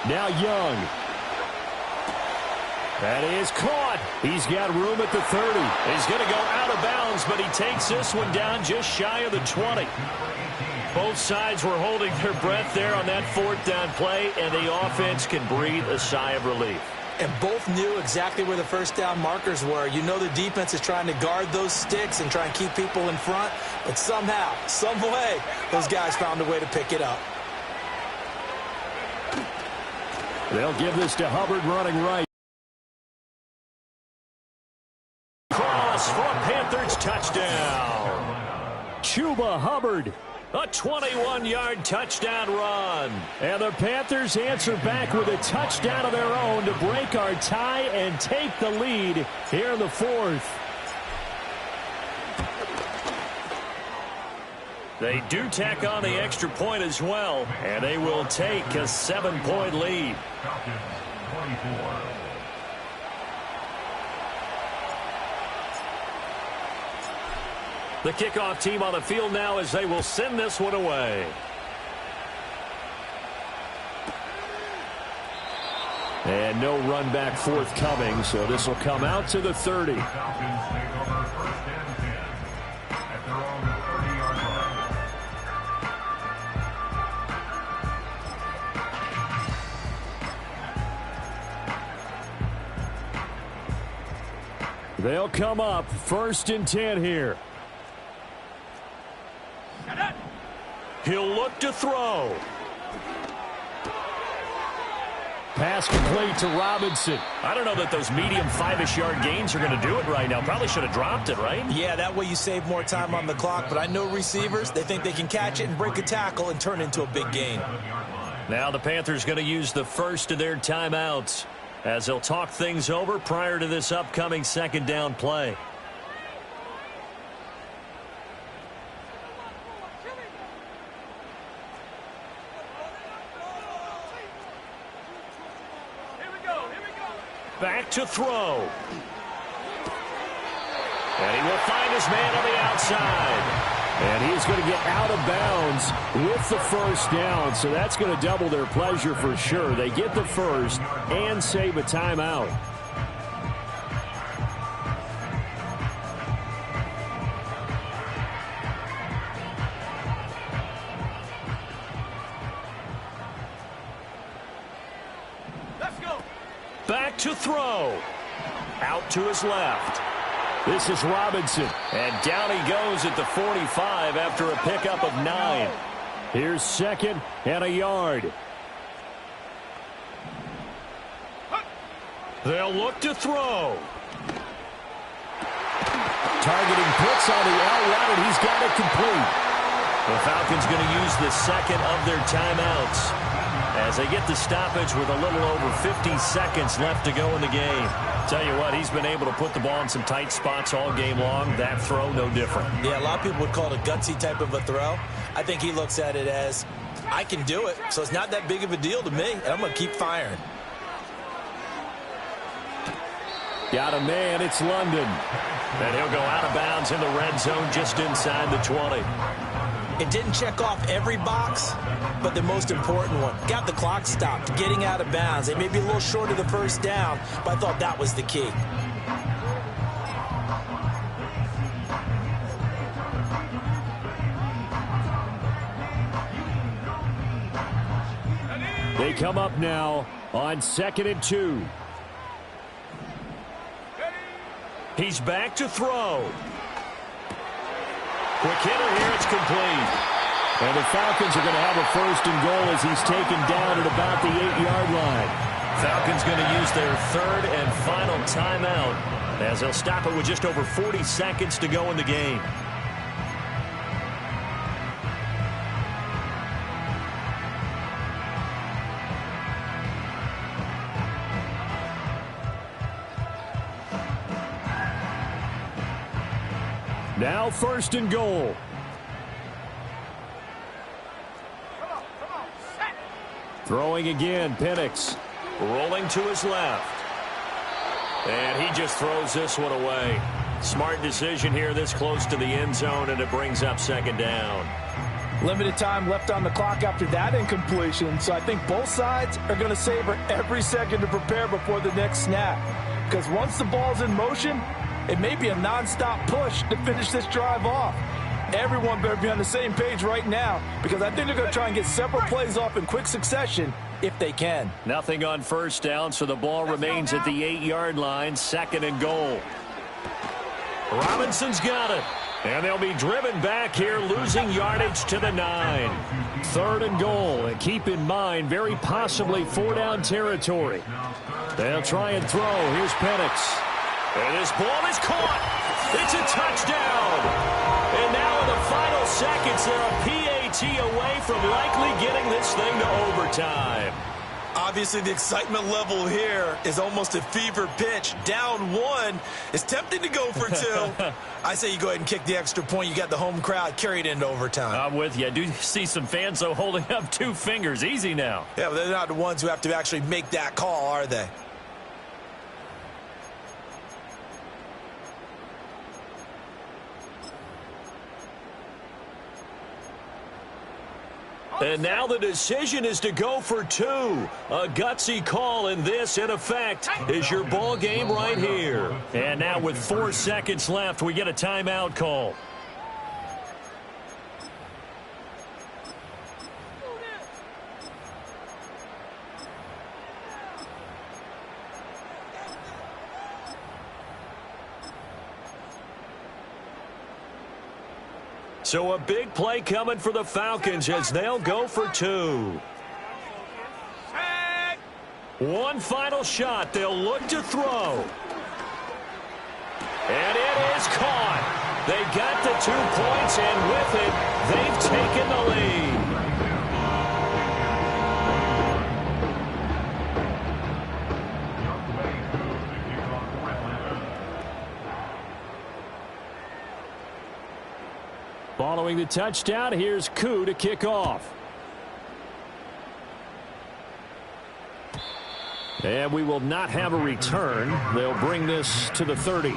Now Young. That is caught. He's got room at the 30. He's going to go out of bounds, but he takes this one down just shy of the 20. Both sides were holding their breath there on that 4th down play, and the offense can breathe a sigh of relief. And both knew exactly where the 1st down markers were. You know the defense is trying to guard those sticks and try and keep people in front, but somehow, some way, those guys found a way to pick it up. They'll give this to Hubbard running right. Cross for a Panthers touchdown. Chuba Hubbard. A 21-yard touchdown run. And the Panthers answer back with a touchdown of their own to break our tie and take the lead here in the 4th. They do tack on the extra point as well, and they will take a 7-point lead. The kickoff team on the field now as they will send this one away. And no run back forthcoming, so this will come out to the 30. They'll come up 1st and 10 here. He'll look to throw. Pass complete to Robinson. I don't know that those medium 5-ish yard gains are going to do it right now. Probably should have dropped it, right? Yeah, that way you save more time on the clock. But I know receivers, they think they can catch it and break a tackle and turn it into a big gain. Now the Panthers going to use the first of their timeouts as they'll talk things over prior to this upcoming 2nd down play. Back to throw. And he will find his man on the outside. And he's going to get out of bounds with the first down. So that's going to double their pleasure for sure. They get the first and save a timeout. Let's go. Back to throw. Out to his left. This is Robinson, and down he goes at the 45 after a pickup of 9. Here's second and a yard. They'll look to throw. Targeting Pitts on the out route, and he's got it complete. The Falcons going to use the second of their timeouts as they get the stoppage with a little over 50 seconds left to go in the game. Tell you what, he's been able to put the ball in some tight spots all game long. That throw, no different. Yeah, a lot of people would call it a gutsy type of a throw. I think he looks at it as, I can do it, so it's not that big of a deal to me, and I'm going to keep firing. Got a man, it's London. And he'll go out of bounds in the red zone just inside the 20. It didn't check off every box, but the most important one. Got the clock stopped, getting out of bounds. They may be a little short of the first down, but I thought that was the key. They come up now on 2nd and 2. He's back to throw. Quick hitter here, it's complete. And the Falcons are going to have a 1st and goal as he's taken down at about the 8-yard line. Falcons going to use their 3rd and final timeout as they'll stop it with just over 40 seconds to go in the game. Now 1st and goal. Throwing again, Penix. Rolling to his left. And he just throws this one away. Smart decision here this close to the end zone, and it brings up 2nd down. Limited time left on the clock after that incompletion, so I think both sides are going to savor every second to prepare before the next snap. Because once the ball's in motion, it may be a non-stop push to finish this drive off. Everyone better be on the same page right now, because I think they're going to try and get several plays off in quick succession if they can. Nothing on 1st down, so the ball remains at the 8-yard line, 2nd and goal. Robinson's got it. And they'll be driven back here, losing yardage to the 9. 3rd and goal. And keep in mind, very possibly 4-down territory. They'll try and throw. Here's Penix. And this ball is caught. It's a touchdown. And now in the final seconds, they're a PAT away from likely getting this thing to overtime. Obviously, the excitement level here is almost a fever pitch. Down 1. It's tempting to go for 2. I say you go ahead and kick the extra point. You got the home crowd. Carry it into overtime. I'm with you. I do see some fans, though, holding up 2 fingers. Easy now. Yeah, but they're not the ones who have to actually make that call, are they? And now the decision is to go for 2. A gutsy call, and this, in effect, is your ball game right here. And now with 4 seconds left, we get a timeout call. So a big play coming for the Falcons as they'll go for 2. One final shot. They'll look to throw. And it is caught. They got the 2 points, and with it, they've taken the lead. Following the touchdown, here's Koo to kick off. And we will not have a return. They'll bring this to the 30.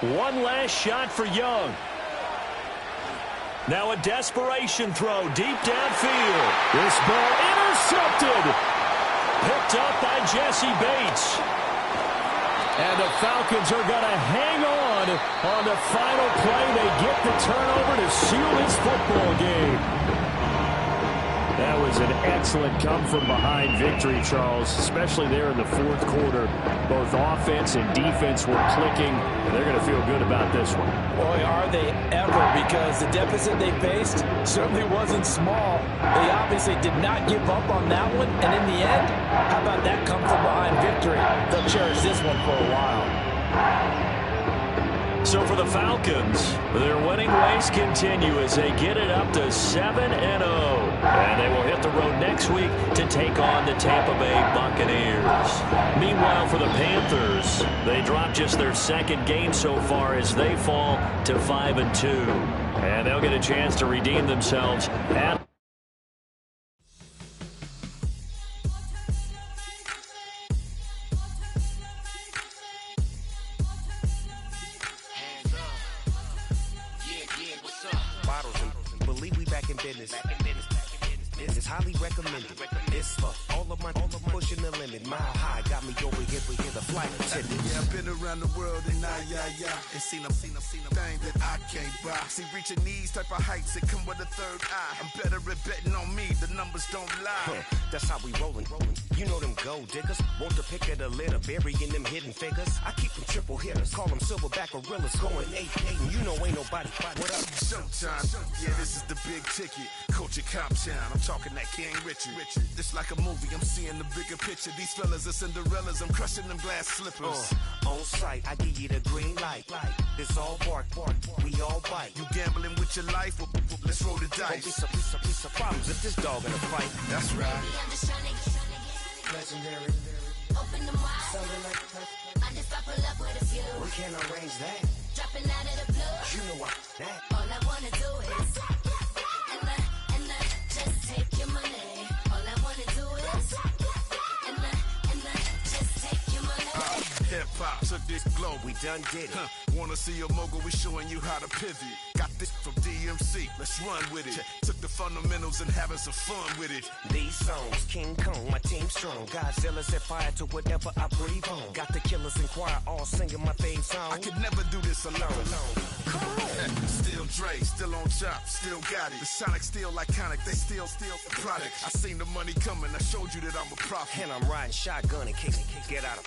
One last shot for Young. Now a desperation throw deep downfield. This ball intercepted. Picked up by Jesse Bates. And the Falcons are going to hang on the final play. They get the turnover to seal this football game. That was an excellent come-from-behind victory, Charles, especially there in the fourth quarter. Both offense and defense were clicking, and they're going to feel good about this one. Boy, are they ever, because the deficit they faced certainly wasn't small. They obviously did not give up on that one, and in the end, how about that come-from-behind victory? They'll cherish this one for a while. So for the Falcons, their winning ways continue as they get it up to 7-0. And they will hit the road next week to take on the Tampa Bay Buccaneers. Meanwhile, for the Panthers, they drop just their second game so far as they fall to 5-2. And they'll get a chance to redeem themselves at This is highly recommended. It's for all of my pushing the limit. Mile high got me over here for the flight attendant. Yeah, I've been around the world and and seen them thing that I can't buy. See, reaching these type of heights, it come with a third eye. I'm better at betting on me, the numbers don't lie. That's how we rollin'. You know them gold diggers, want the pick of the litter, burying them hidden figures. I keep them triple hitters, call them silverback gorillas, going 8-8, and you know ain't nobody. What up? Showtime. Yeah, this is the big ticket. Coach at Comptown, I'm talking that King Richard. This like a movie, I'm seeing the bigger picture. These fellas are Cinderellas, I'm crushing them glass slippers. On sight, I give you the green light. It's all bark, we all bite. You gambling with your life? Well, let's roll the dice. Piece of problems if this dog in a fight. That's right. Legendary. Open them wide. Something like I just I pull up with a few. we can't arrange that. Dropping out of the blue. You know what? That. All I wanna do is and just take your money. All I wanna do is and just take your money. Hip-hop took this globe. We done did it. Wanna see a mogul? We showing you how to pivot. Got this from DMC. Let's run with it. Took the fundamentals and having some fun with it. These songs, King Kong, my team strong. Godzilla set fire to whatever I breathe on. Got the killers in choir all singing my theme song. I could never do this alone. Still Dre, still on top, still got it. The Sonic still iconic, they still the product. I seen the money coming, I showed you that I'm a prophet. And I'm riding shotgun in case get out of